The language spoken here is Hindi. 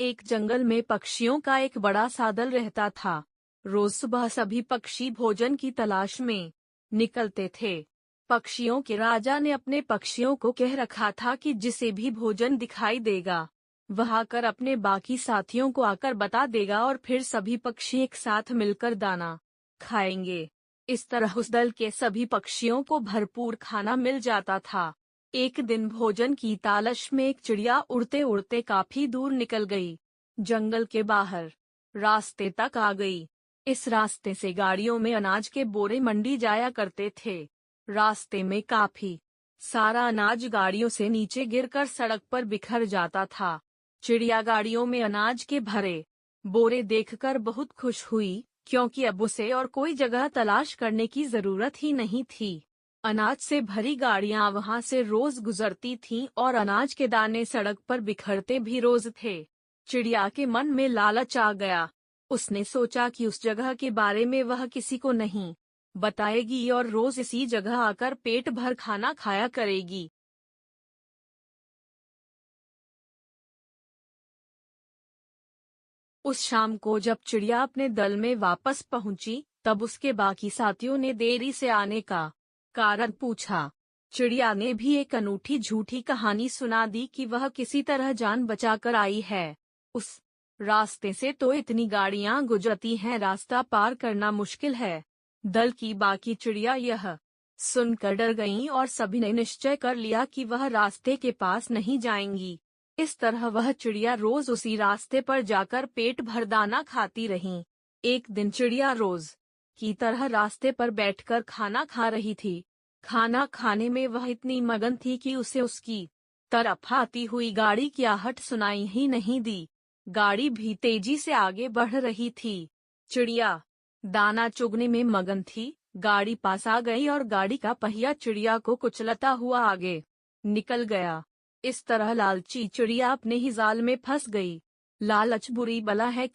एक जंगल में पक्षियों का एक बड़ा सा दल रहता था। रोज सुबह सभी पक्षी भोजन की तलाश में निकलते थे। पक्षियों के राजा ने अपने पक्षियों को कह रखा था कि जिसे भी भोजन दिखाई देगा वह आकर अपने बाकी साथियों को आकर बता देगा और फिर सभी पक्षी एक साथ मिलकर दाना खाएंगे। इस तरह उस दल के सभी पक्षियों को भरपूर खाना मिल जाता था। एक दिन भोजन की तलाश में एक चिड़िया उड़ते उड़ते काफी दूर निकल गई। जंगल के बाहर रास्ते तक आ गई। इस रास्ते से गाड़ियों में अनाज के बोरे मंडी जाया करते थे। रास्ते में काफी सारा अनाज गाड़ियों से नीचे गिरकर सड़क पर बिखर जाता था। चिड़िया गाड़ियों में अनाज के भरे बोरे देखकर बहुत खुश हुई, क्योंकि अब उसे और कोई जगह तलाश करने की जरूरत ही नहीं थी। अनाज से भरी गाड़ियां वहां से रोज गुजरती थीं और अनाज के दाने सड़क पर बिखरते भी रोज थे। चिड़िया के मन में लालच आ गया। उसने सोचा कि उस जगह के बारे में वह किसी को नहीं बताएगी और रोज इसी जगह आकर पेट भर खाना खाया करेगी। उस शाम को जब चिड़िया अपने दल में वापस पहुंची, तब उसके बाकी साथियों ने देरी से आने का कारण पूछा। चिड़िया ने भी एक अनूठी झूठी कहानी सुना दी कि वह किसी तरह जान बचाकर आई है। उस रास्ते से तो इतनी गाड़ियां गुजरती हैं, रास्ता पार करना मुश्किल है। दल की बाकी चिड़िया यह सुनकर डर गईं और सभी ने निश्चय कर लिया कि वह रास्ते के पास नहीं जाएंगी। इस तरह वह चिड़िया रोज उसी रास्ते पर जाकर पेट भर दाना खाती रहीं। एक दिन चिड़िया रोज की तरह रास्ते पर बैठकर खाना खा रही थी। खाना खाने में वह इतनी मगन थी कि उसे उसकी तरफ आती हुई गाड़ी की आहट सुनाई ही नहीं दी। गाड़ी भी तेजी से आगे बढ़ रही थी। चिड़िया दाना चुगने में मगन थी। गाड़ी पास आ गई और गाड़ी का पहिया चिड़िया को कुचलता हुआ आगे निकल गया। इस तरह लालची चिड़िया अपने ही जाल में फंस गई। लालच बुरी बला है।